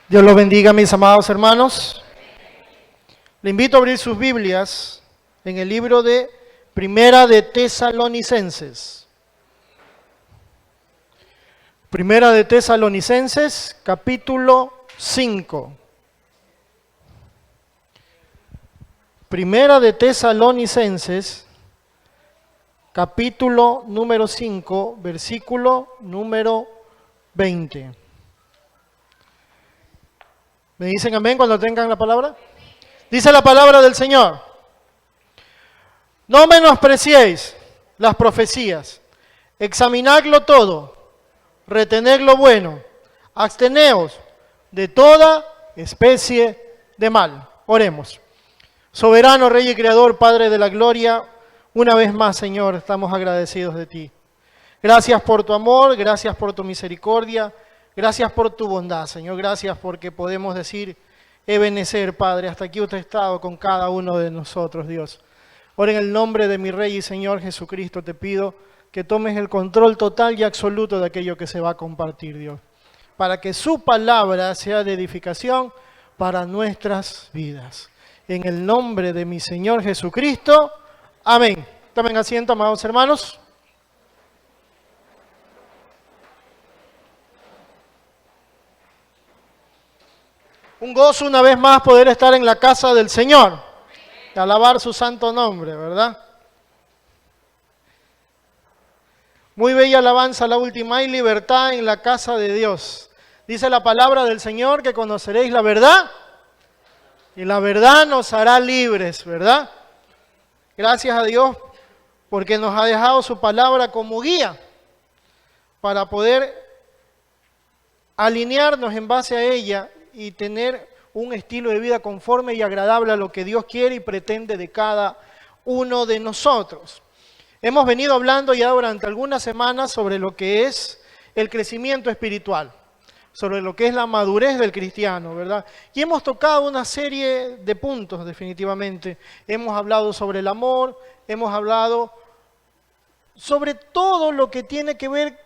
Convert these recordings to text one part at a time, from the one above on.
Dios los bendiga, mis amados hermanos. Le invito a abrir sus Biblias en el libro de Primera de Tesalonicenses. Primera de Tesalonicenses, capítulo 5. Primera de Tesalonicenses, capítulo número 5, versículo número 20. ¿Me dicen amén cuando tengan la palabra? Dice la palabra del Señor: no menospreciéis las profecías, examinadlo todo, retened lo bueno, absteneos de toda especie de mal. Oremos. Soberano Rey y Creador, Padre de la Gloria, una vez más, Señor, estamos agradecidos de ti. Gracias por tu amor, gracias por tu misericordia, gracias por tu bondad, Señor. Gracias porque podemos decir, Ebenezer, Padre, hasta aquí usted ha estado con cada uno de nosotros, Dios. Ahora en el nombre de mi Rey y Señor Jesucristo te pido que tomes el control total y absoluto de aquello que se va a compartir, Dios, para que su palabra sea de edificación para nuestras vidas. En el nombre de mi Señor Jesucristo, amén. Tomen asiento, amados hermanos. Un gozo una vez más poder estar en la casa del Señor, y alabar su santo nombre, ¿verdad? Muy bella alabanza la última: hay libertad en la casa de Dios. Dice la palabra del Señor que conoceréis la verdad y la verdad nos hará libres, ¿verdad? Gracias a Dios porque nos ha dejado su palabra como guía para poder alinearnos en base a ella y tener un estilo de vida conforme y agradable a lo que Dios quiere y pretende de cada uno de nosotros. Hemos venido hablando ya durante algunas semanas sobre lo que es el crecimiento espiritual, sobre lo que es la madurez del cristiano, ¿verdad? Y hemos tocado una serie de puntos definitivamente. Hemos hablado sobre el amor, hemos hablado sobre todo lo que tiene que ver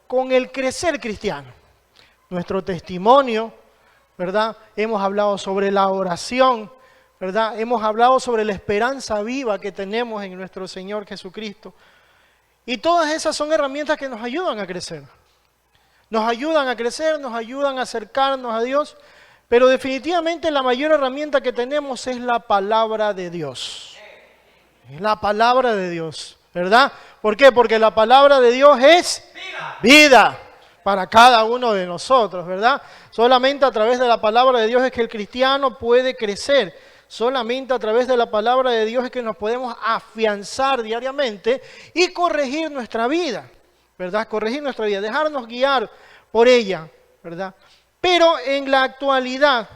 con el crecer cristiano, nuestro testimonio, ¿verdad? Hemos hablado sobre la oración, ¿verdad? Hemos hablado sobre la esperanza viva que tenemos en nuestro Señor Jesucristo. Y todas esas son herramientas que nos ayudan a crecer. Nos ayudan a crecer, nos ayudan a acercarnos a Dios, pero definitivamente la mayor herramienta que tenemos es la palabra de Dios. Es la palabra de Dios, ¿verdad? ¿Por qué? Porque la palabra de Dios es vida para cada uno de nosotros, ¿verdad? Solamente a través de la palabra de Dios es que el cristiano puede crecer. Solamente a través de la palabra de Dios es que nos podemos afianzar diariamente y corregir nuestra vida, ¿verdad? Corregir nuestra vida, dejarnos guiar por ella, ¿verdad? Pero en la actualidad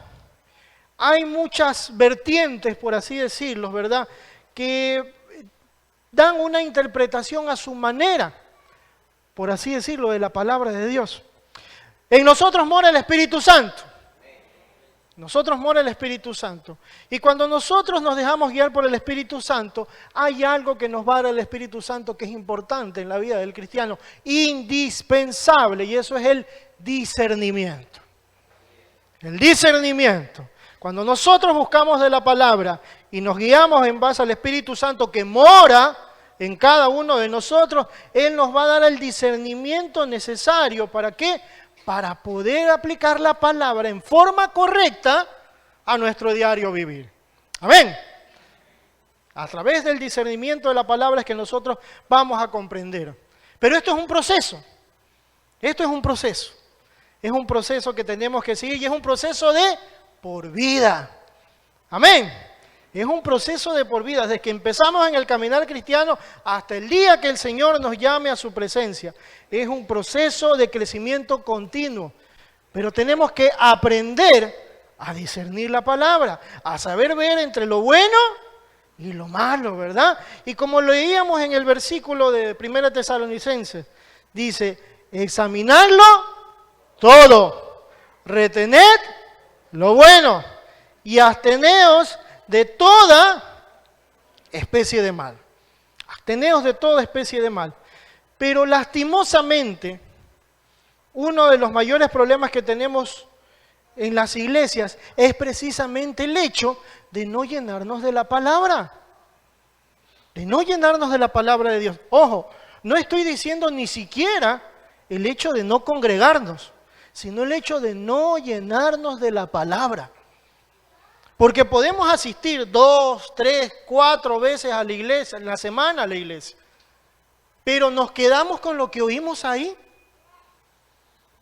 hay muchas vertientes, por así decirlo, ¿verdad?, que dan una interpretación a su manera, por así decirlo, de la palabra de Dios. En nosotros mora el Espíritu Santo. Nosotros mora el Espíritu Santo. Y cuando nosotros nos dejamos guiar por el Espíritu Santo, hay algo que nos va a dar el Espíritu Santo que es importante en la vida del cristiano, indispensable, y eso es el discernimiento. El discernimiento. Cuando nosotros buscamos de la palabra y nos guiamos en base al Espíritu Santo que mora en cada uno de nosotros, Él nos va a dar el discernimiento necesario. ¿Para qué? Para poder aplicar la palabra en forma correcta a nuestro diario vivir. Amén. A través del discernimiento de la palabra es que nosotros vamos a comprender. Pero esto es un proceso. Esto es un proceso. Es un proceso que tenemos que seguir y es un proceso de por vida. Amén. Es un proceso de por vida, desde que empezamos en el caminar cristiano hasta el día que el Señor nos llame a su presencia. Es un proceso de crecimiento continuo, pero tenemos que aprender a discernir la palabra, a saber ver entre lo bueno y lo malo, ¿verdad? Y como leíamos en el versículo de 1 Tesalonicenses, dice, examinadlo todo, retened lo bueno y absteneos de toda especie de mal. Absteneos de toda especie de mal. Pero lastimosamente, uno de los mayores problemas que tenemos en las iglesias es precisamente el hecho de no llenarnos de la palabra. De no llenarnos de la palabra de Dios. Ojo, no estoy diciendo ni siquiera el hecho de no congregarnos, sino el hecho de no llenarnos de la palabra. Porque podemos asistir 2, 3, 4 veces a la iglesia, en la semana a la iglesia, pero nos quedamos con lo que oímos ahí.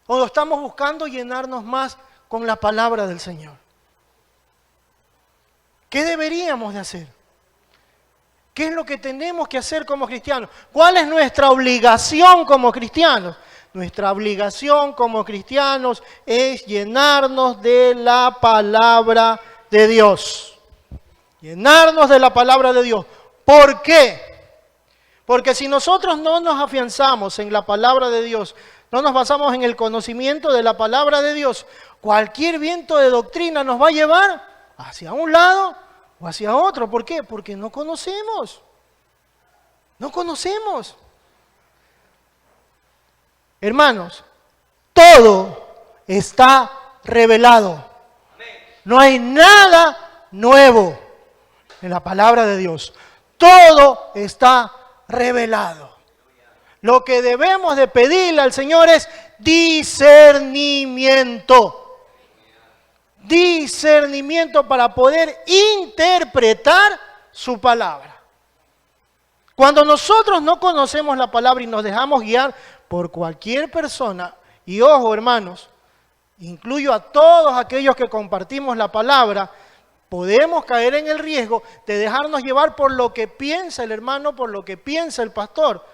O estamos buscando llenarnos más con la palabra del Señor. ¿Qué deberíamos de hacer? ¿Qué es lo que tenemos que hacer como cristianos? ¿Cuál es nuestra obligación como cristianos? Nuestra obligación como cristianos es llenarnos de la palabra de Dios. Llenarnos de la palabra de Dios. ¿Por qué? Porque si nosotros no nos afianzamos en la palabra de Dios, no nos basamos en el conocimiento de la palabra de Dios, cualquier viento de doctrina nos va a llevar hacia un lado o hacia otro. ¿Por qué? Porque no conocemos. No conocemos. Hermanos, todo está revelado. No hay nada nuevo en la palabra de Dios. Todo está revelado. Lo que debemos de pedirle al Señor es discernimiento. Discernimiento para poder interpretar su palabra. Cuando nosotros no conocemos la palabra y nos dejamos guiar por cualquier persona, y ojo hermanos, incluyo a todos aquellos que compartimos la palabra, podemos caer en el riesgo de dejarnos llevar por lo que piensa el hermano, por lo que piensa el pastor.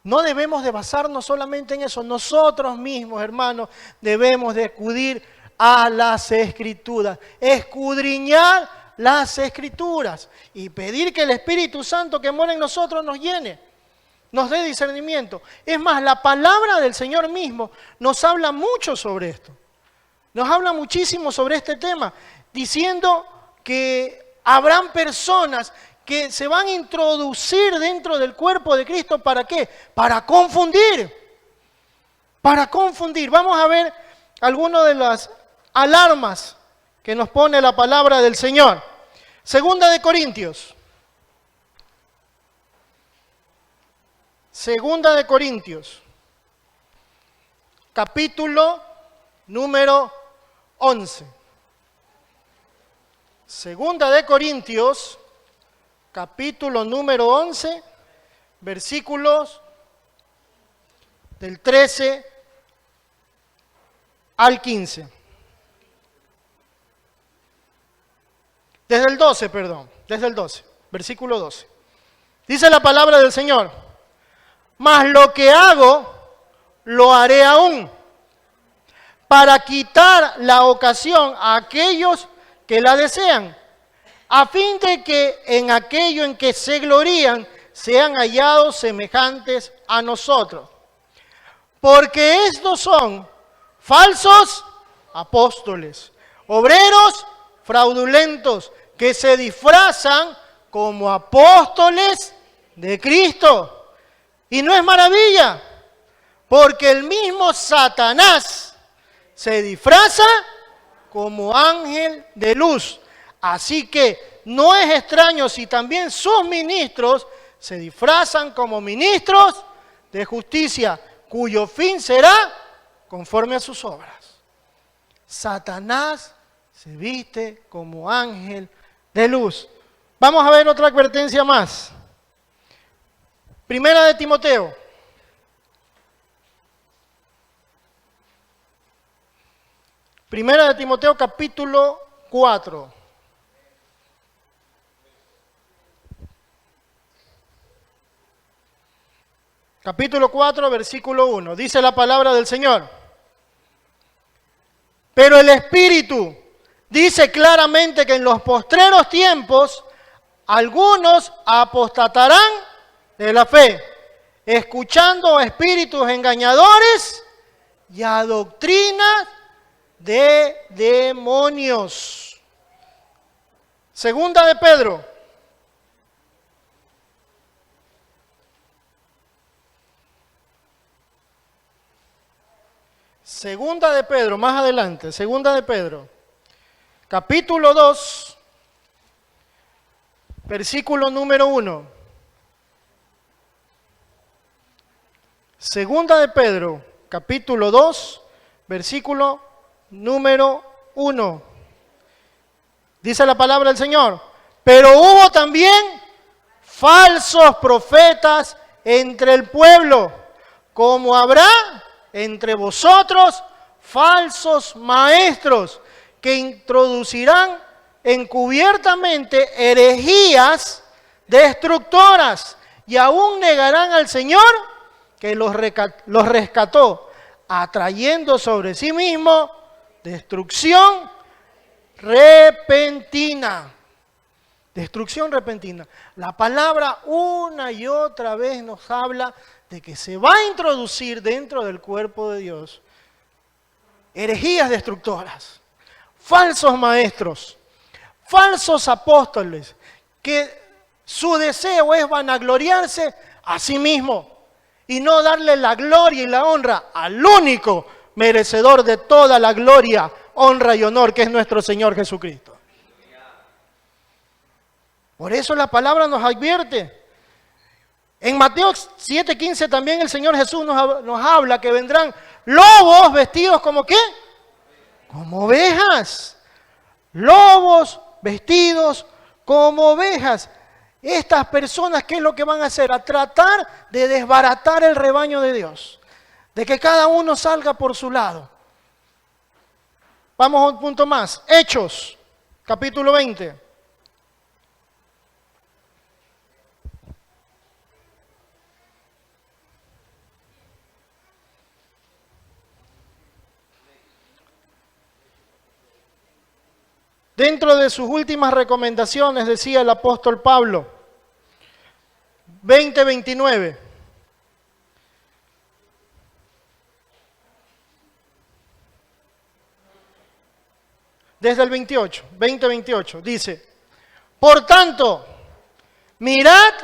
No debemos de basarnos solamente en eso. Nosotros mismos, hermanos, debemos de acudir a las Escrituras, escudriñar las Escrituras y pedir que el Espíritu Santo que mora en nosotros nos llene, nos dé discernimiento. Es más, la palabra del Señor mismo nos habla mucho sobre esto. Nos habla muchísimo sobre este tema, diciendo que habrán personas que se van a introducir dentro del cuerpo de Cristo. ¿Para qué? Para confundir. Para confundir. Vamos a ver algunas de las alarmas que nos pone la palabra del Señor. Segunda de Corintios. Segunda de Corintios. Capítulo número 11. Segunda de Corintios, capítulo número 11, versículos del 13 al 15. Desde el 12, versículo 12. Dice la palabra del Señor: mas lo que hago, lo haré aún, para quitar la ocasión a aquellos que la desean, a fin de que en aquello en que se glorían sean hallados semejantes a nosotros. Porque estos son falsos apóstoles, obreros fraudulentos, que se disfrazan como apóstoles de Cristo. Y no es maravilla, porque el mismo Satanás se disfraza como ángel de luz. Así que no es extraño si también sus ministros se disfrazan como ministros de justicia, cuyo fin será conforme a sus obras. Satanás se viste como ángel de luz. Vamos a ver otra advertencia más. Primera de Timoteo. Primera de Timoteo capítulo 4. Capítulo 4, versículo 1. Dice la palabra del Señor: pero el Espíritu dice claramente que en los postreros tiempos algunos apostatarán de la fe, escuchando a espíritus engañadores y a doctrinas de demonios. Segunda de Pedro. Segunda de Pedro, más adelante, segunda de Pedro, capítulo 2, versículo número 1. Segunda de Pedro, capítulo 2, versículo número 1. Dice la palabra del Señor: pero hubo también falsos profetas entre el pueblo, como habrá entre vosotros falsos maestros, que introducirán encubiertamente herejías destructoras, y aún negarán al Señor que los rescató, atrayendo sobre sí mismo destrucción repentina. Destrucción repentina. La palabra una y otra vez nos habla de que se va a introducir dentro del cuerpo de Dios herejías destructoras, falsos maestros, falsos apóstoles, que su deseo es vanagloriarse a sí mismo y no darle la gloria y la honra al único merecedor de toda la gloria, honra y honor, que es nuestro Señor Jesucristo. Por eso la palabra nos advierte. En Mateo 7:15 también el Señor Jesús nos habla que vendrán lobos vestidos como ¿qué? Como ovejas. Lobos vestidos como ovejas. Estas personas, ¿qué es lo que van a hacer? A tratar de desbaratar el rebaño de Dios. De que cada uno salga por su lado. Vamos a un punto más. Hechos, capítulo 20. Dentro de sus últimas recomendaciones, decía el apóstol Pablo, 20:29. Desde el 20:28, dice: por tanto, mirad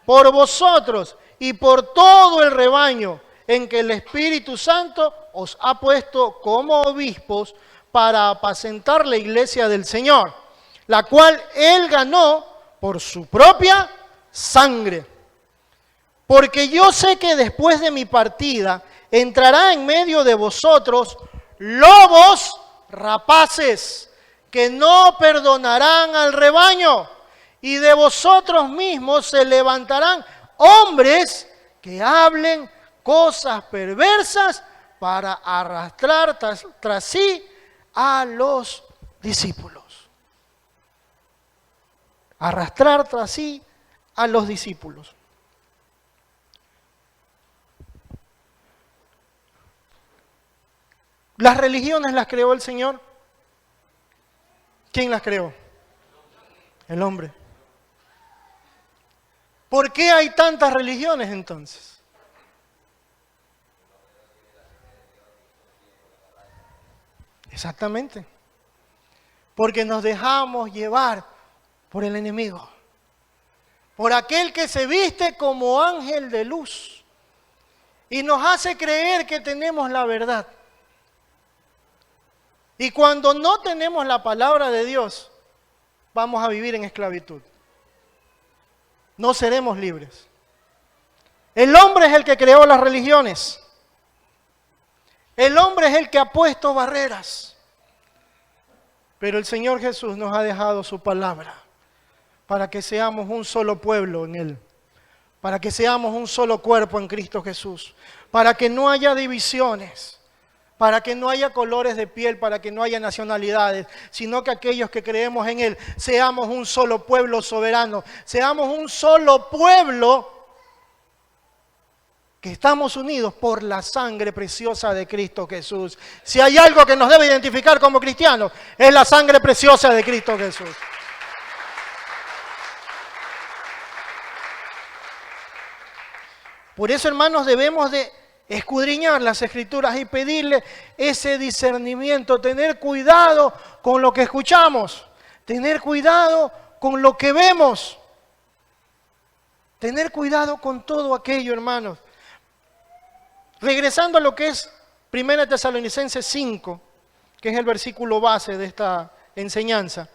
por vosotros y por todo el rebaño en que el Espíritu Santo os ha puesto como obispos para apacentar la iglesia del Señor, la cual Él ganó por su propia sangre. Porque yo sé que después de mi partida entrará en medio de vosotros lobos rapaces, que no perdonarán al rebaño, y de vosotros mismos se levantarán hombres que hablen cosas perversas para arrastrar tras sí a los discípulos. Arrastrar tras sí a los discípulos. ¿Las religiones las creó el Señor? ¿Quién las creó? El hombre. ¿Por qué hay tantas religiones entonces? Exactamente. Porque nos dejamos llevar por el enemigo. Por aquel que se viste como ángel de luz. Y nos hace creer que tenemos la verdad. Y cuando no tenemos la palabra de Dios, vamos a vivir en esclavitud. No seremos libres. El hombre es el que creó las religiones. El hombre es el que ha puesto barreras. Pero el Señor Jesús nos ha dejado su palabra para que seamos un solo pueblo en Él. Para que seamos un solo cuerpo en Cristo Jesús. Para que no haya divisiones. Para que no haya colores de piel, para que no haya nacionalidades, sino que aquellos que creemos en Él seamos un solo pueblo soberano, seamos un solo pueblo que estamos unidos por la sangre preciosa de Cristo Jesús. Si hay algo que nos debe identificar como cristianos, es la sangre preciosa de Cristo Jesús. Por eso, hermanos, debemos de escudriñar las Escrituras y pedirle ese discernimiento, tener cuidado con lo que escuchamos, tener cuidado con lo que vemos, tener cuidado con todo aquello, hermanos. Regresando a lo que es 1 Tesalonicenses 5, que es el versículo base de esta enseñanza,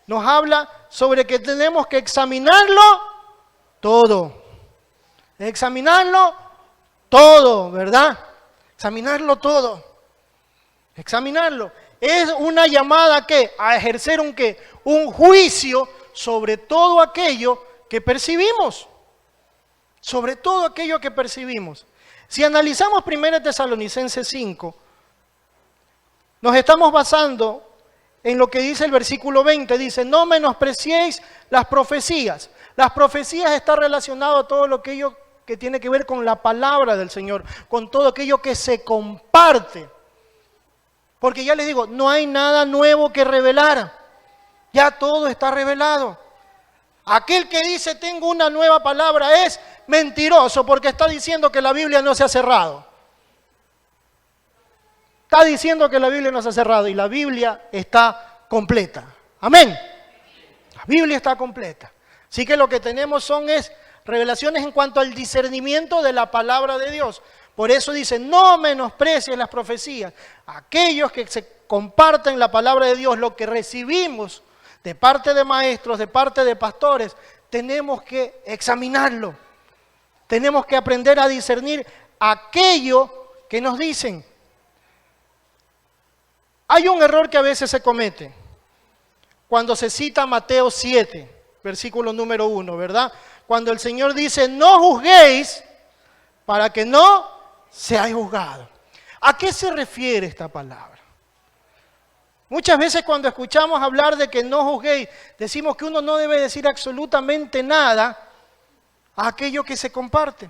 nos habla sobre que tenemos que examinarlo todo. Examinarlo todo, ¿verdad? Examinarlo todo. Examinarlo. Es una llamada ¿qué? A ejercer un ¿qué? Un juicio sobre todo aquello que percibimos. Sobre todo aquello que percibimos. Si analizamos 1 Tesalonicenses 5, nos estamos basando en lo que dice el versículo 20. Dice, no menospreciéis las profecías. Las profecías están relacionadas a todo lo que tiene que ver con la palabra del Señor, con todo aquello que se comparte. Porque ya les digo, no hay nada nuevo que revelar. Ya todo está revelado. Aquel que dice tengo una nueva palabra es mentiroso porque está diciendo que la Biblia no se ha cerrado. Está diciendo que la Biblia no se ha cerrado y la Biblia está completa. Amén. La Biblia está completa. Así que lo que tenemos es revelaciones en cuanto al discernimiento de la palabra de Dios. Por eso dice, no menosprecies las profecías. Aquellos que se comparten la palabra de Dios, lo que recibimos de parte de maestros, de parte de pastores, tenemos que examinarlo. Tenemos que aprender a discernir aquello que nos dicen. Hay un error que a veces se comete cuando se cita Mateo 7, versículo número 1, ¿verdad? Cuando el Señor dice, no juzguéis para que no seáis juzgados. ¿A qué se refiere esta palabra? Muchas veces cuando escuchamos hablar de que no juzguéis, decimos que uno no debe decir absolutamente nada a aquello que se comparte.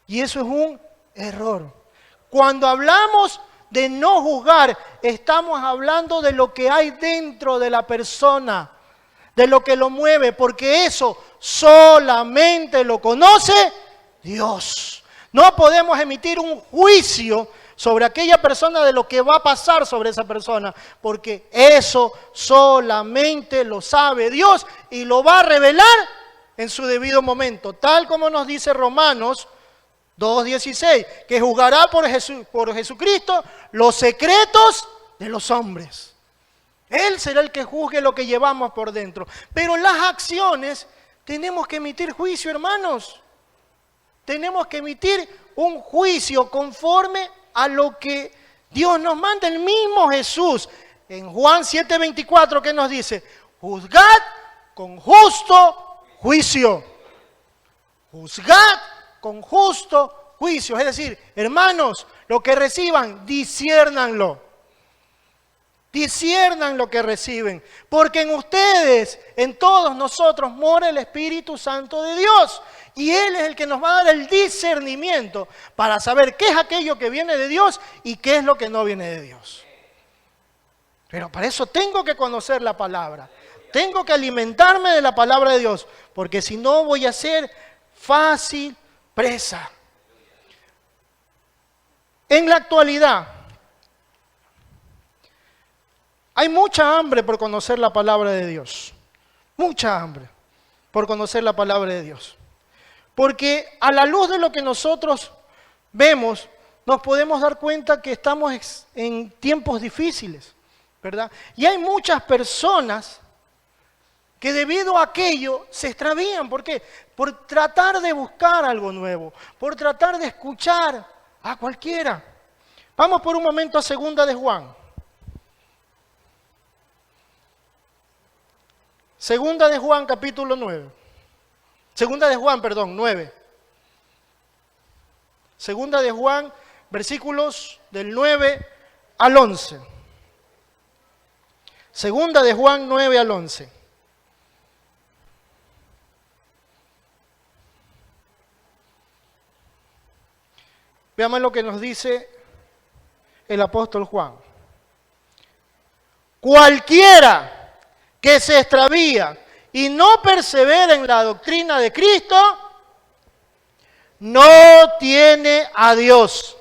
Y eso es un error. Cuando hablamos de no juzgar, estamos hablando de lo que hay dentro de la persona, de lo que lo mueve, porque eso solamente lo conoce Dios. No podemos emitir un juicio sobre aquella persona de lo que va a pasar sobre esa persona, porque eso solamente lo sabe Dios y lo va a revelar en su debido momento, tal como nos dice Romanos 2:16, que juzgará por Jesucristo los secretos de los hombres. Él será el que juzgue lo que llevamos por dentro. Pero las acciones tenemos que emitir juicio, hermanos. Tenemos que emitir un juicio conforme a lo que Dios nos manda. El mismo Jesús en Juan 7:24, ¿qué nos dice? Juzgad con justo juicio. Juzgad con justo juicio. Es decir, hermanos, lo que reciban, disciérnanlo. Disciernan lo que reciben, porque en ustedes, en todos nosotros, mora el Espíritu Santo de Dios. Y Él es el que nos va a dar el discernimiento para saber qué es aquello que viene de Dios y qué es lo que no viene de Dios. Pero para eso tengo que conocer la palabra. Tengo que alimentarme de la palabra de Dios, porque si no voy a ser fácil presa. En la actualidad, hay mucha hambre por conocer la palabra de Dios. Mucha hambre por conocer la palabra de Dios. Porque a la luz de lo que nosotros vemos, nos podemos dar cuenta que estamos en tiempos difíciles, ¿verdad? Y hay muchas personas que debido a aquello se extravían. ¿Por qué? Por tratar de buscar algo nuevo, por tratar de escuchar a cualquiera. Vamos por un momento a 2 de Juan. 2 de Juan, capítulo 9. 2 de Juan, 9. 2 de Juan, versículos del 9 al 11. 2 de Juan, 9 al 11. Veamos lo que nos dice el apóstol Juan. Cualquiera que se extravía y no persevera en la doctrina de Cristo, no tiene a Dios.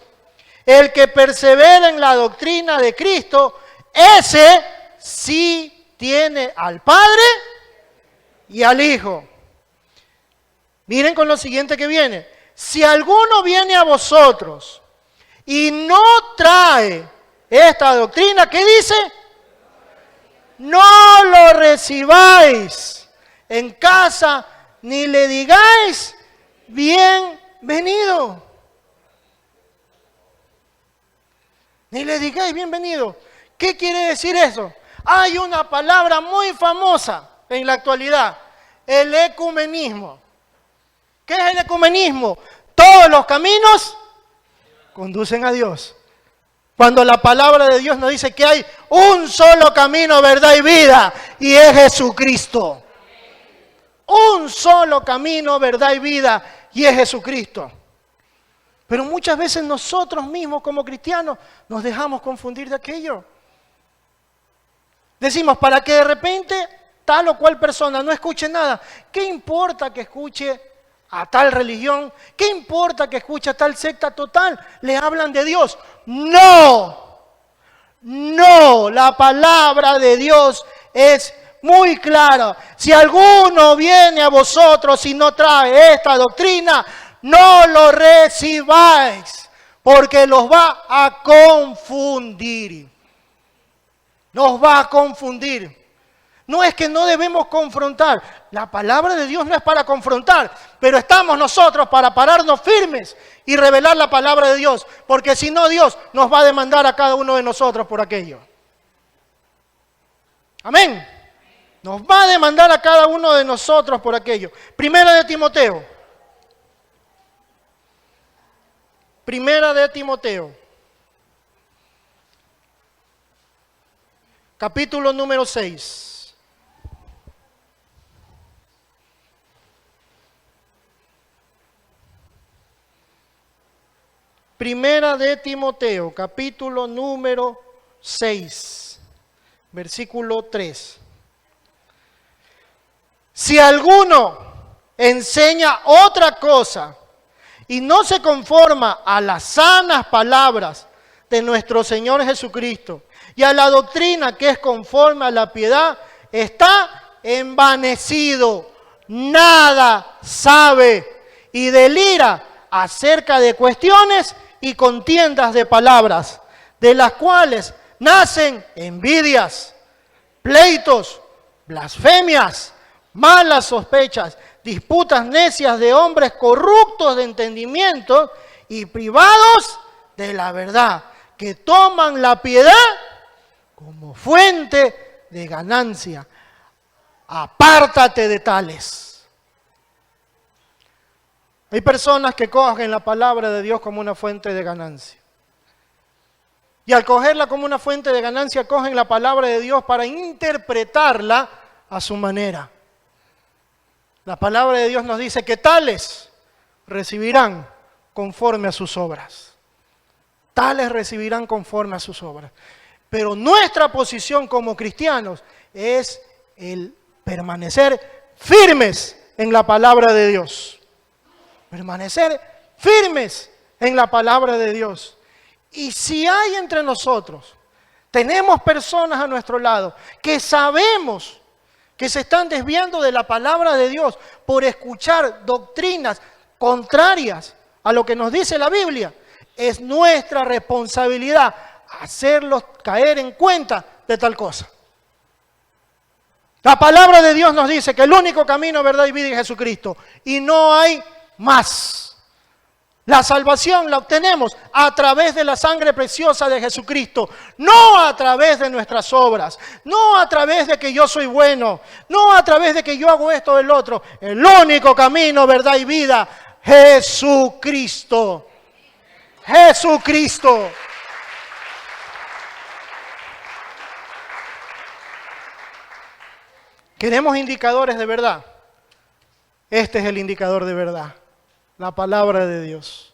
El que persevera en la doctrina de Cristo, ese sí tiene al Padre y al Hijo. Miren con lo siguiente que viene. si alguno viene a vosotros y no trae esta doctrina, ¿qué dice? No lo recibáis en casa, ni le digáis bienvenido. Ni le digáis bienvenido. ¿Qué quiere decir eso? Hay una palabra muy famosa en la actualidad, el ecumenismo. ¿Qué es el ecumenismo? Todos los caminos conducen a Dios. Cuando la palabra de Dios nos dice que hay un solo camino, verdad y vida, y es Jesucristo. Un solo camino, verdad y vida, y es Jesucristo. Pero muchas veces nosotros mismos como cristianos nos dejamos confundir de aquello. Decimos, para que de repente tal o cual persona no escuche nada, ¿qué importa que escuche a tal religión? ¿Qué importa que escuche a tal secta? Total, le hablan de Dios. No, no, la palabra de Dios es muy clara. Si alguno viene a vosotros y no trae esta doctrina, no lo recibáis, porque los va a confundir. Nos va a confundir. No es que no debemos confrontar. La palabra de Dios no es para confrontar, pero estamos nosotros para pararnos firmes y revelar la palabra de Dios, porque si no, Dios nos va a demandar a cada uno de nosotros por aquello. Amén. Nos va a demandar a cada uno de nosotros por aquello. Primera de Timoteo. Primera de Timoteo. Capítulo número 6. Primera de Timoteo, capítulo número 6, versículo 3. Si alguno enseña otra cosa y no se conforma a las sanas palabras de nuestro Señor Jesucristo y a la doctrina que es conforme a la piedad, está envanecido, nada sabe y delira acerca de cuestiones y contiendas de palabras, de las cuales nacen envidias, pleitos, blasfemias, malas sospechas, disputas necias de hombres corruptos de entendimiento y privados de la verdad, que toman la piedad como fuente de ganancia. Apártate de tales. Hay personas que cogen la palabra de Dios como una fuente de ganancia. Y al cogerla como una fuente de ganancia, cogen la palabra de Dios para interpretarla a su manera. La palabra de Dios nos dice que tales recibirán conforme a sus obras. Tales recibirán conforme a sus obras. Pero nuestra posición como cristianos es el permanecer firmes en la palabra de Dios. Permanecer firmes en la palabra de Dios. Y si hay entre nosotros, tenemos personas a nuestro lado que sabemos que se están desviando de la palabra de Dios por escuchar doctrinas contrarias a lo que nos dice la Biblia, es nuestra responsabilidad hacerlos caer en cuenta de tal cosa. La palabra de Dios nos dice que el único camino, verdad y vida es Jesucristo. Y no hay más. La salvación la obtenemos a través de la sangre preciosa de Jesucristo, no a través de nuestras obras, no a través de que yo soy bueno, no a través de que yo hago esto o el otro. El único camino, verdad y vida, Jesucristo. Jesucristo. ¿Queremos indicadores de verdad? Este es el indicador de verdad. La palabra de Dios.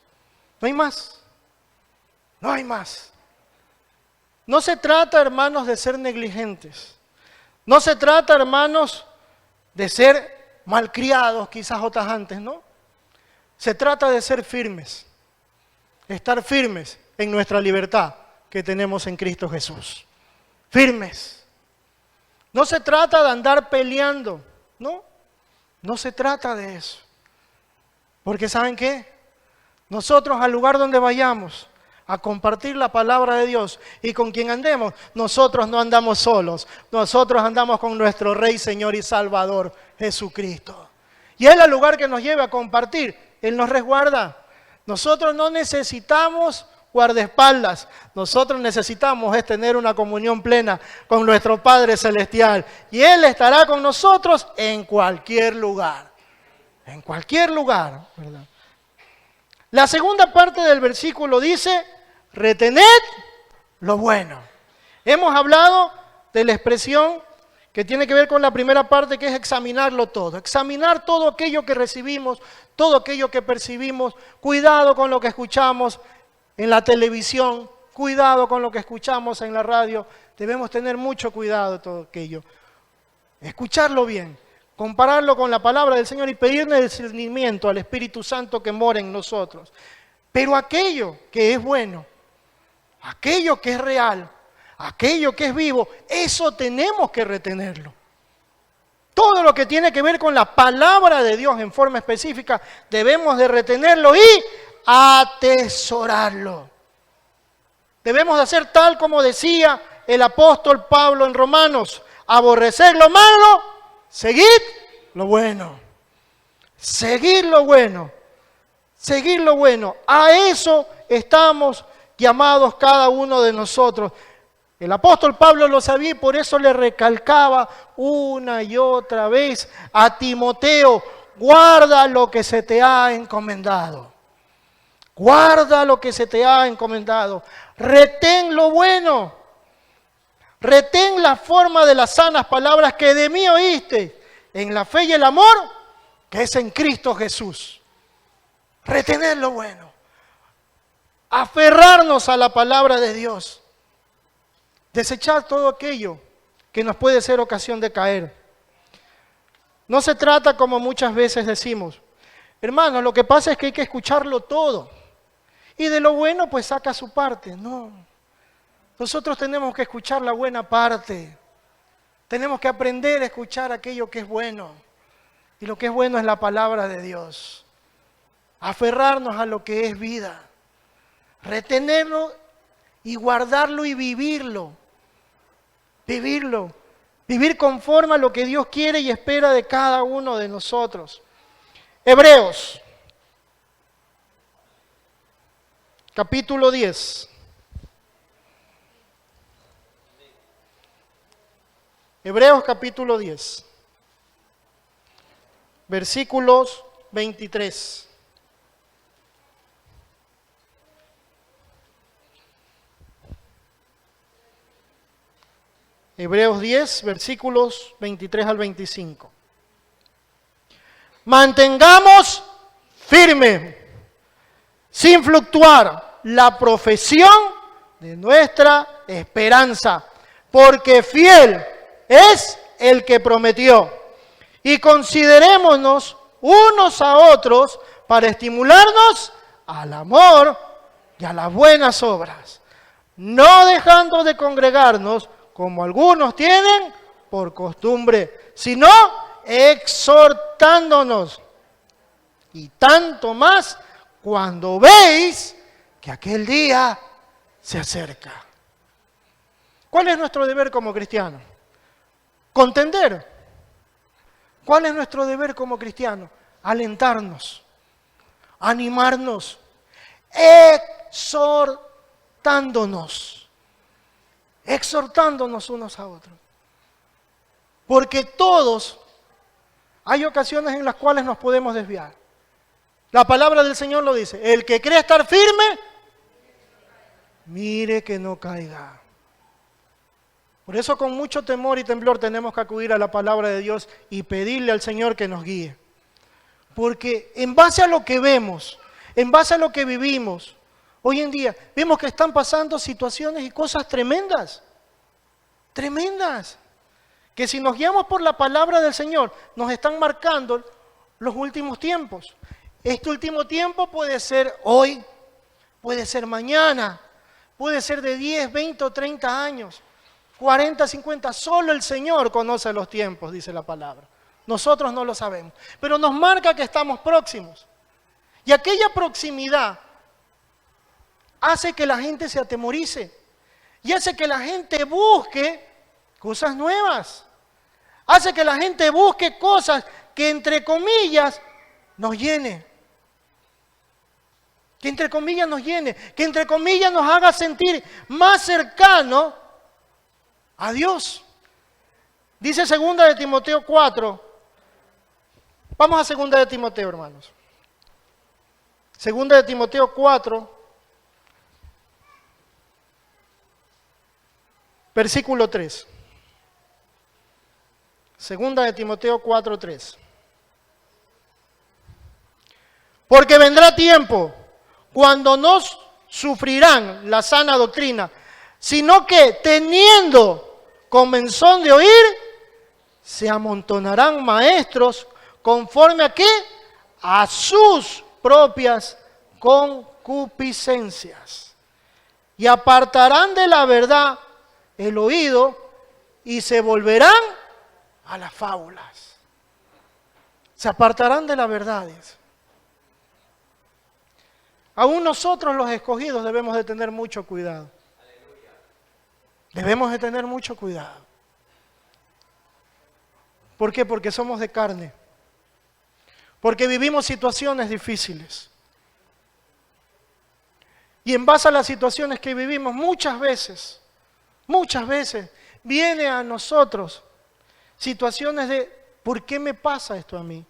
No hay más. No hay más. No se trata, hermanos, de ser negligentes. No se trata, hermanos, de ser malcriados, quizás o tajantes, ¿no? Se trata de ser firmes. Estar firmes en nuestra libertad que tenemos en Cristo Jesús. Firmes. No se trata de andar peleando, ¿no? No se trata de eso. Porque ¿saben qué? Nosotros al lugar donde vayamos a compartir la palabra de Dios y con quien andemos, nosotros no andamos solos, nosotros andamos con nuestro Rey, Señor y Salvador, Jesucristo. Y Él al lugar que nos lleve a compartir, Él nos resguarda. Nosotros no necesitamos guardaespaldas, nosotros necesitamos es tener una comunión plena con nuestro Padre Celestial. Y Él estará con nosotros en cualquier lugar, ¿verdad? La segunda parte del versículo dice, retened lo bueno. Hemos hablado de la expresión que tiene que ver con la primera parte, que es examinarlo todo. Examinar todo aquello que recibimos, todo aquello que percibimos. Cuidado con lo que escuchamos en la televisión, cuidado con lo que escuchamos en la radio. Debemos tener mucho cuidado de todo aquello. Escucharlo bien, compararlo con la palabra del Señor y pedirle discernimiento al Espíritu Santo que mora en nosotros. Pero aquello que es bueno, aquello que es real, aquello que es vivo, eso tenemos que retenerlo. Todo lo que tiene que ver con la palabra de Dios en forma específica, debemos de retenerlo y atesorarlo. Debemos de hacer tal como decía el apóstol Pablo en Romanos, aborrecer lo malo, seguid lo bueno. Seguir lo bueno. Seguir lo bueno. A eso estamos llamados cada uno de nosotros. El apóstol Pablo lo sabía y por eso le recalcaba una y otra vez a Timoteo, guarda lo que se te ha encomendado. Guarda lo que se te ha encomendado. Retén lo bueno. Retén la forma de las sanas palabras que de mí oíste, en la fe y el amor que es en Cristo Jesús. Retener lo bueno. Aferrarnos a la palabra de Dios. Desechar todo aquello que nos puede ser ocasión de caer. No se trata como muchas veces decimos, hermanos, lo que pasa es que hay que escucharlo todo. Y de lo bueno pues saca su parte. No. Nosotros tenemos que escuchar la buena parte. Tenemos que aprender a escuchar aquello que es bueno. Y lo que es bueno es la palabra de Dios. Aferrarnos a lo que es vida. Retenerlo y guardarlo y vivirlo. Vivirlo. Vivir conforme a lo que Dios quiere y espera de cada uno de nosotros. Hebreos. Capítulo 10. Hebreos capítulo 10. Versículos 23. Hebreos 10, versículos 23 al 25. Mantengamos firme, sin fluctuar, la profesión de nuestra esperanza, porque fiel es el que prometió. Y considerémonos unos a otros para estimularnos al amor y a las buenas obras, no dejando de congregarnos como algunos tienen por costumbre, sino exhortándonos, y tanto más cuando veis que aquel día se acerca. ¿Cuál es nuestro deber como cristianos? Contender. ¿Cuál es nuestro deber como cristianos? Alentarnos, animarnos, exhortándonos unos a otros. Porque todos hay ocasiones en las cuales nos podemos desviar. La palabra del Señor lo dice, el que cree estar firme, mire que no caiga. Por eso con mucho temor y temblor tenemos que acudir a la palabra de Dios y pedirle al Señor que nos guíe. Porque en base a lo que vemos, en base a lo que vivimos, hoy en día vemos que están pasando situaciones y cosas tremendas, tremendas, que si nos guiamos por la palabra del Señor, nos están marcando los últimos tiempos. Este último tiempo puede ser hoy, puede ser mañana, puede ser de 10, 20 o 30 años, 40, 50, solo el Señor conoce los tiempos, dice la palabra. Nosotros no lo sabemos, pero nos marca que estamos próximos. Y aquella proximidad hace que la gente se atemorice y hace que la gente busque cosas nuevas. Hace que la gente busque cosas que entre comillas nos llene. Que entre comillas nos llene, que entre comillas nos haga sentir más cercano a Dios. Dice 2 de Timoteo 4. Vamos a 2 de Timoteo, hermanos. 2 de Timoteo 4, versículo 3. 2 de Timoteo 4, 3. Porque vendrá tiempo cuando no sufrirán la sana doctrina, sino que teniendo comezón de oír, se amontonarán maestros conforme a qué? A sus propias concupiscencias. Y apartarán de la verdad el oído y se volverán a las fábulas. Se apartarán de la verdad. Aún nosotros los escogidos debemos de tener mucho cuidado. Debemos de tener mucho cuidado. ¿Por qué? Porque somos de carne. Porque vivimos situaciones difíciles. Y en base a las situaciones que vivimos, muchas veces, viene a nosotros situaciones de ¿por qué me pasa esto a mí?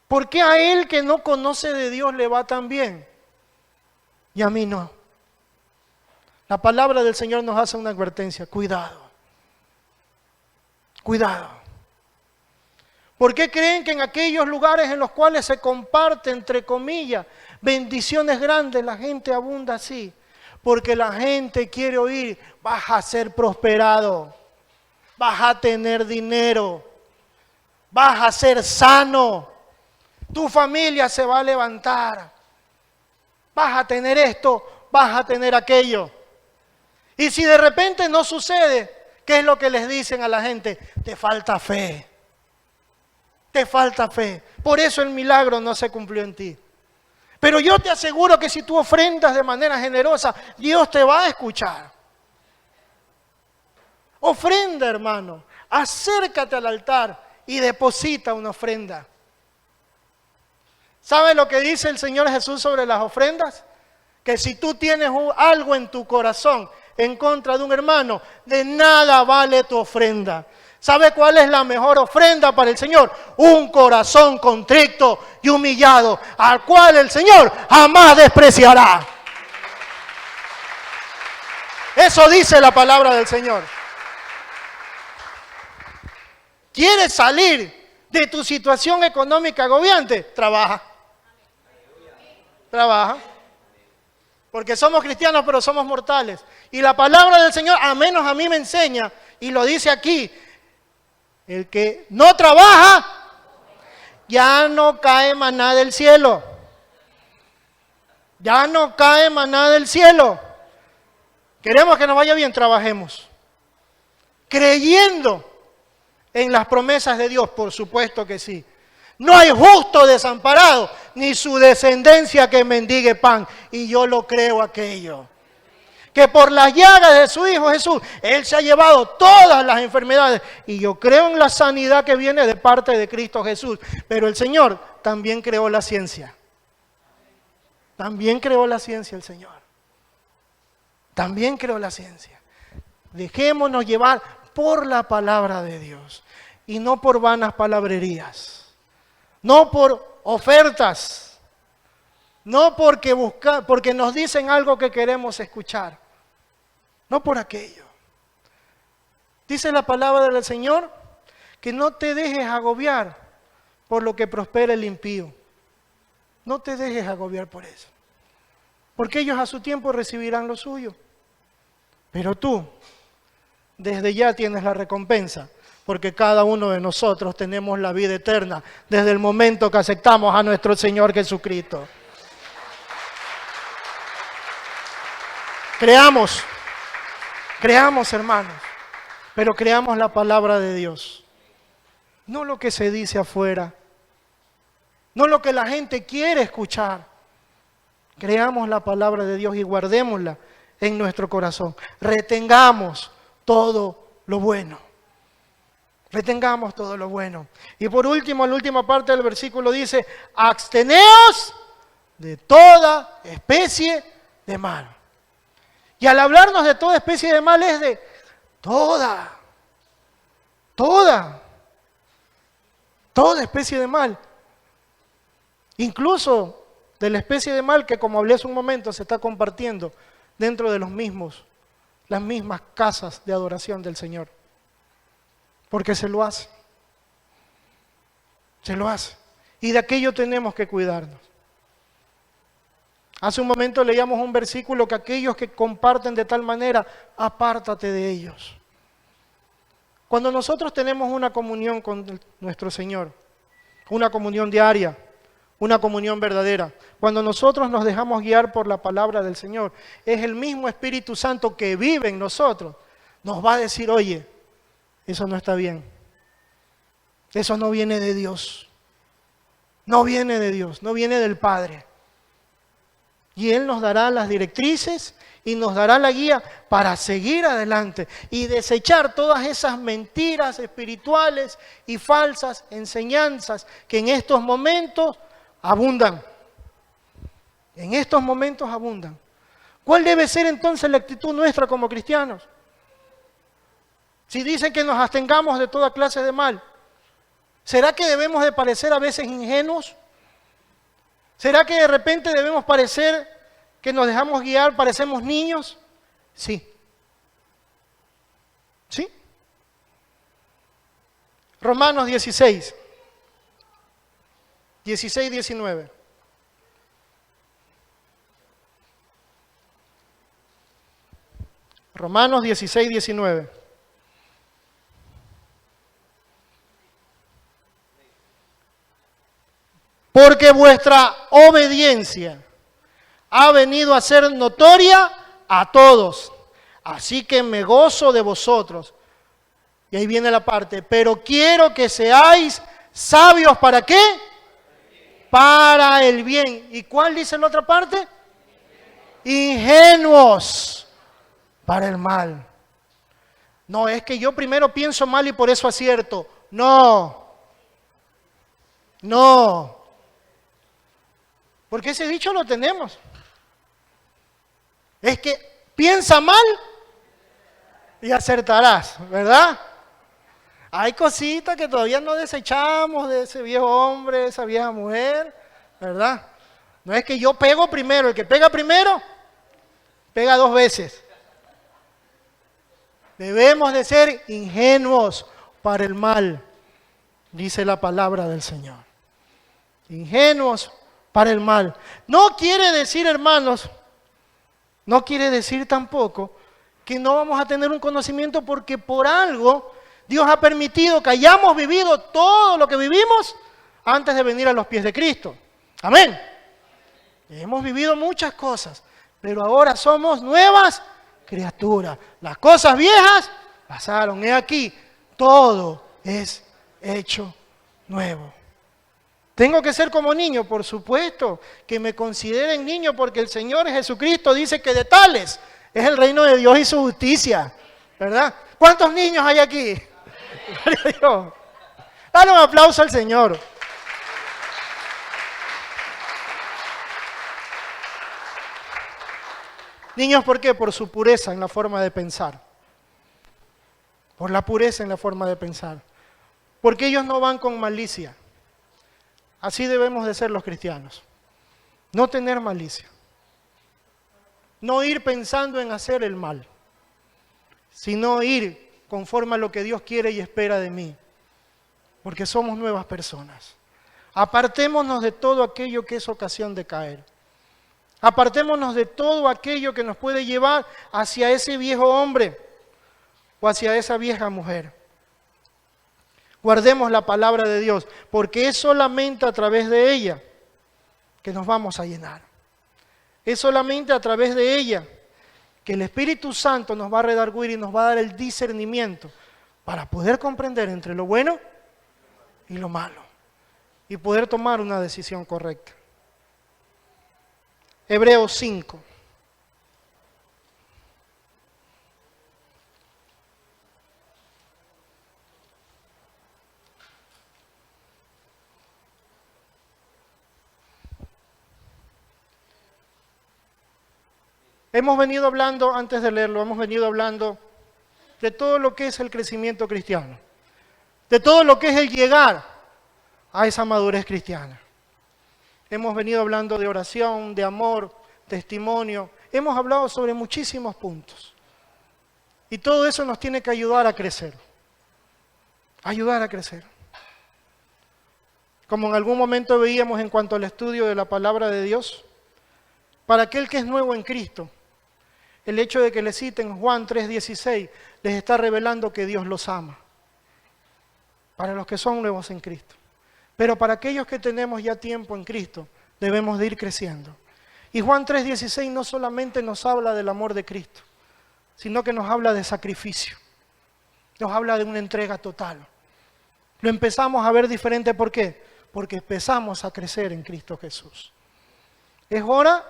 ¿Por qué a él que no conoce de Dios le va tan bien y a mí no? La palabra del Señor nos hace una advertencia. Cuidado. Cuidado. ¿Por qué creen que en aquellos lugares en los cuales se comparte, entre comillas, bendiciones grandes, la gente abunda así? Porque la gente quiere oír, vas a ser prosperado, vas a tener dinero, vas a ser sano, tu familia se va a levantar, vas a tener esto, vas a tener aquello. Y si de repente no sucede, ¿qué es lo que les dicen a la gente? Te falta fe. Te falta fe. Por eso el milagro no se cumplió en ti. Pero yo te aseguro que si tú ofrendas de manera generosa, Dios te va a escuchar. Ofrenda, hermano. Acércate al altar y deposita una ofrenda. ¿Sabe lo que dice el Señor Jesús sobre las ofrendas? Que si tú tienes algo en tu corazón en contra de un hermano, de nada vale tu ofrenda. ¿Sabe cuál es la mejor ofrenda para el Señor? Un corazón contrito y humillado, al cual el Señor jamás despreciará. Eso dice la palabra del Señor. ¿Quieres salir de tu situación económica agobiante? Trabaja. Trabaja. Porque somos cristianos, pero somos mortales. Y la palabra del Señor, a menos a mí me enseña, y lo dice aquí, el que no trabaja, ya no cae maná del cielo. Ya no cae maná del cielo. Queremos que nos vaya bien, trabajemos. Creyendo en las promesas de Dios, por supuesto que sí. No hay justo desamparado, ni su descendencia que mendigue pan. Y yo lo creo aquello. Que por las llagas de su Hijo Jesús, Él se ha llevado todas las enfermedades. Y yo creo en la sanidad que viene de parte de Cristo Jesús. Pero el Señor también creó la ciencia. También creó la ciencia el Señor. También creó la ciencia. Dejémonos llevar por la palabra de Dios. Y no por vanas palabrerías. No por ofertas. No porque nos dicen algo que queremos escuchar. No por aquello. Dice la palabra del Señor que no te dejes agobiar por lo que prospera el impío. No te dejes agobiar por eso. Porque ellos a su tiempo recibirán lo suyo. Pero tú, desde ya tienes la recompensa. Porque cada uno de nosotros tenemos la vida eterna desde el momento que aceptamos a nuestro Señor Jesucristo. Creamos, hermanos, pero creamos la palabra de Dios. No lo que se dice afuera, no lo que la gente quiere escuchar. Creamos la palabra de Dios y guardémosla en nuestro corazón. Retengamos todo lo bueno. Retengamos todo lo bueno. Y por último, la última parte del versículo dice, absteneos de toda especie de mal. Y al hablarnos de toda especie de mal es de toda especie de mal. Incluso de la especie de mal que, como hablé hace un momento, se está compartiendo dentro de las mismas casas de adoración del Señor. Porque se lo hace. Se lo hace. Y de aquello tenemos que cuidarnos. Hace un momento leíamos un versículo que aquellos que comparten de tal manera, apártate de ellos. Cuando nosotros tenemos una comunión con nuestro Señor, una comunión diaria, una comunión verdadera, cuando nosotros nos dejamos guiar por la palabra del Señor, es el mismo Espíritu Santo que vive en nosotros, nos va a decir, oye, eso no está bien, eso no viene de Dios, no viene de Dios, no viene del Padre. Y Él nos dará las directrices y nos dará la guía para seguir adelante y desechar todas esas mentiras espirituales y falsas enseñanzas que en estos momentos abundan. En estos momentos abundan. ¿Cuál debe ser entonces la actitud nuestra como cristianos? Si dicen que nos abstengamos de toda clase de mal, ¿será que debemos de parecer a veces ingenuos? ¿Será que de repente debemos parecer que nos dejamos guiar, parecemos niños? Sí. ¿Sí? Romanos 16, 19. Romanos 16, 19. Porque vuestra obediencia ha venido a ser notoria a todos. Así que me gozo de vosotros. Y ahí viene la parte. Pero quiero que seáis sabios, ¿para qué? Para el bien. ¿Y cuál dice la otra parte? Ingenuos para el mal. No, es que yo primero pienso mal y por eso acierto. No. No. Porque ese dicho lo tenemos. Es que piensa mal y acertarás, ¿verdad? Hay cositas que todavía no desechamos de ese viejo hombre, de esa vieja mujer, ¿verdad? No es que yo pego primero, el que pega primero, pega dos veces. Debemos de ser ingenuos para el mal, dice la palabra del Señor. Ingenuos para el mal. No quiere decir, hermanos, no quiere decir tampoco que no vamos a tener un conocimiento porque por algo Dios ha permitido que hayamos vivido todo lo que vivimos antes de venir a los pies de Cristo. Amén. Hemos vivido muchas cosas, pero ahora somos nuevas criaturas. Las cosas viejas pasaron. He aquí, todo es hecho nuevo. ¿Tengo que ser como niño? Por supuesto, que me consideren niño porque el Señor Jesucristo dice que de tales es el reino de Dios y su justicia, ¿verdad? ¿Cuántos niños hay aquí? Gloria a Dios. Dale un aplauso al Señor. Niños, ¿por qué? Por su pureza en la forma de pensar. Por la pureza en la forma de pensar. Porque ellos no van con malicia. Así debemos de ser los cristianos. No tener malicia. No ir pensando en hacer el mal, sino ir conforme a lo que Dios quiere y espera de mí. Porque somos nuevas personas. Apartémonos de todo aquello que es ocasión de caer. Apartémonos de todo aquello que nos puede llevar hacia ese viejo hombre o hacia esa vieja mujer. Guardemos la palabra de Dios, porque es solamente a través de ella que nos vamos a llenar. Es solamente a través de ella que el Espíritu Santo nos va a redarguir y nos va a dar el discernimiento para poder comprender entre lo bueno y lo malo. y poder tomar una decisión correcta. Hebreos 5. Hemos venido hablando, antes de leerlo, hemos venido hablando de todo lo que es el crecimiento cristiano, de todo lo que es el llegar a esa madurez cristiana. Hemos venido hablando de oración, de amor, testimonio, hemos hablado sobre muchísimos puntos. Y todo eso nos tiene que ayudar a crecer, ayudar a crecer. Como en algún momento veíamos en cuanto al estudio de la palabra de Dios, para aquel que es nuevo en Cristo, el hecho de que le citen Juan 3:16 les está revelando que Dios los ama. Para los que son nuevos en Cristo. Pero para aquellos que tenemos ya tiempo en Cristo, debemos de ir creciendo. Y Juan 3:16 no solamente nos habla del amor de Cristo, sino que nos habla de sacrificio. Nos habla de una entrega total. Lo empezamos a ver diferente, ¿por qué? Porque empezamos a crecer en Cristo Jesús. Es hora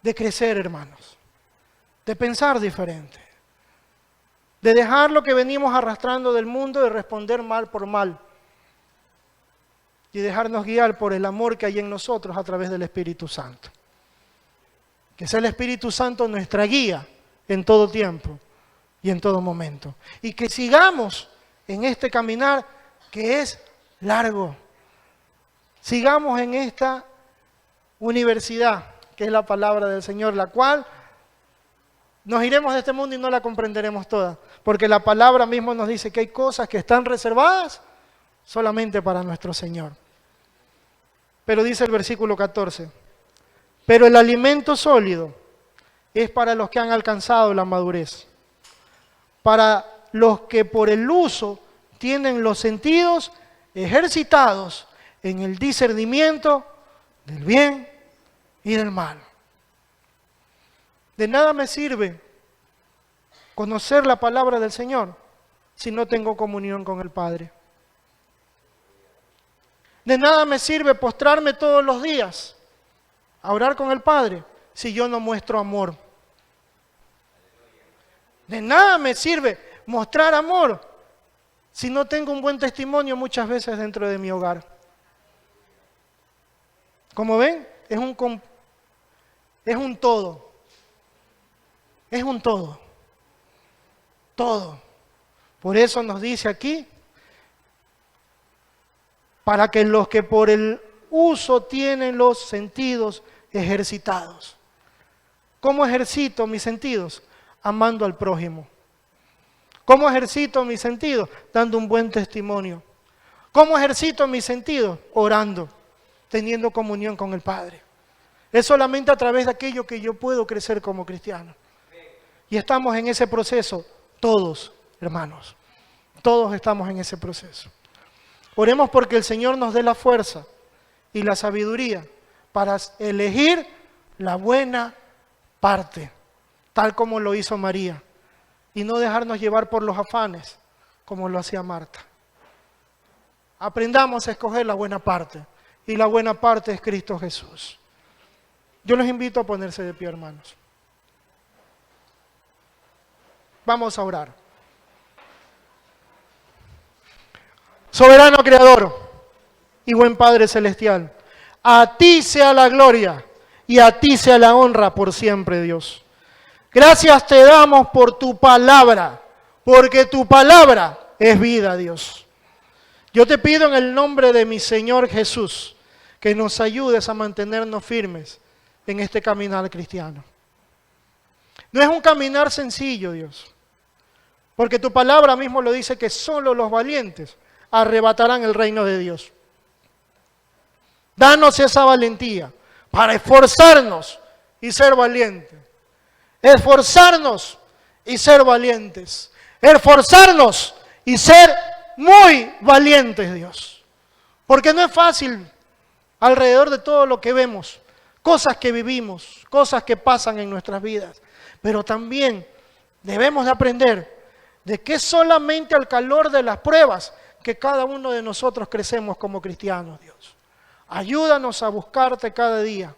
de crecer, hermanos. De pensar diferente, de dejar lo que venimos arrastrando del mundo, de responder mal por mal y dejarnos guiar por el amor que hay en nosotros a través del Espíritu Santo. Que sea el Espíritu Santo nuestra guía en todo tiempo y en todo momento. Y que sigamos en este caminar que es largo. Sigamos en esta universidad, que es la palabra del Señor, la cual nos iremos de este mundo y no la comprenderemos toda, porque la palabra misma nos dice que hay cosas que están reservadas solamente para nuestro Señor. Pero dice el versículo 14, pero el alimento sólido es para los que han alcanzado la madurez, para los que por el uso tienen los sentidos ejercitados en el discernimiento del bien y del mal. De nada me sirve conocer la palabra del Señor si no tengo comunión con el Padre. De nada me sirve postrarme todos los días a orar con el Padre si yo no muestro amor. De nada me sirve mostrar amor si no tengo un buen testimonio muchas veces dentro de mi hogar. Como ven, es un todo. Es un todo. Todo. Por eso nos dice aquí, para que los que por el uso tienen los sentidos ejercitados. ¿Cómo ejercito mis sentidos? Amando al prójimo. ¿Cómo ejercito mis sentidos? Dando un buen testimonio. ¿Cómo ejercito mis sentidos? Orando, teniendo comunión con el Padre. Es solamente a través de aquello que yo puedo crecer como cristiano. Y estamos en ese proceso, todos, hermanos. Todos estamos en ese proceso. Oremos porque el Señor nos dé la fuerza y la sabiduría para elegir la buena parte, tal como lo hizo María, y no dejarnos llevar por los afanes, como lo hacía Marta. Aprendamos a escoger la buena parte, y la buena parte es Cristo Jesús. Yo los invito a ponerse de pie, hermanos. Vamos a orar. Soberano Creador y buen Padre Celestial, a ti sea la gloria y a ti sea la honra por siempre, Dios. Gracias te damos por tu palabra, porque tu palabra es vida, Dios. Yo te pido en el nombre de mi Señor Jesús, que nos ayudes a mantenernos firmes en este caminar cristiano. No es un caminar sencillo, Dios, porque tu palabra mismo lo dice que solo los valientes arrebatarán el reino de Dios. Danos esa valentía para esforzarnos y ser valientes. Esforzarnos y ser valientes. Esforzarnos y ser muy valientes, Dios. Porque no es fácil alrededor de todo lo que vemos, cosas que vivimos, cosas que pasan en nuestras vidas. Pero también debemos de aprender de que solamente al calor de las pruebas que cada uno de nosotros crecemos como cristianos, Dios. Ayúdanos a buscarte cada día.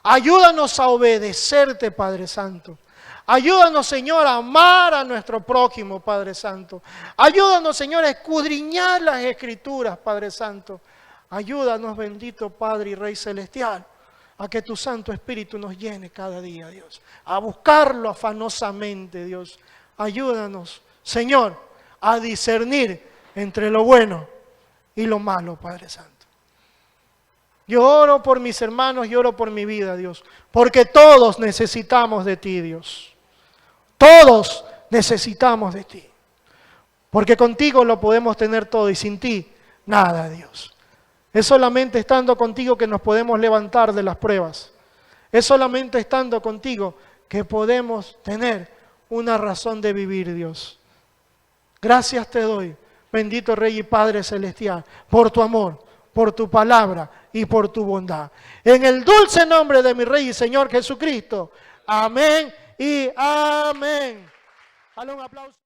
Ayúdanos a obedecerte, Padre Santo. Ayúdanos, Señor, a amar a nuestro prójimo, Padre Santo. Ayúdanos, Señor, a escudriñar las Escrituras, Padre Santo. Ayúdanos, bendito Padre y Rey Celestial, a que tu Santo Espíritu nos llene cada día, Dios. A buscarlo afanosamente, Dios. Ayúdanos, Señor, a discernir entre lo bueno y lo malo, Padre Santo. Yo oro por mis hermanos y oro por mi vida, Dios, porque todos necesitamos de ti, Dios. Todos necesitamos de ti. Porque contigo lo podemos tener todo y sin ti, nada, Dios. Es solamente estando contigo que nos podemos levantar de las pruebas. Es solamente estando contigo que podemos tener una razón de vivir, Dios. Gracias te doy, bendito Rey y Padre Celestial, por tu amor, por tu palabra y por tu bondad. En el dulce nombre de mi Rey y Señor Jesucristo. Amén y amén. Dale un aplauso.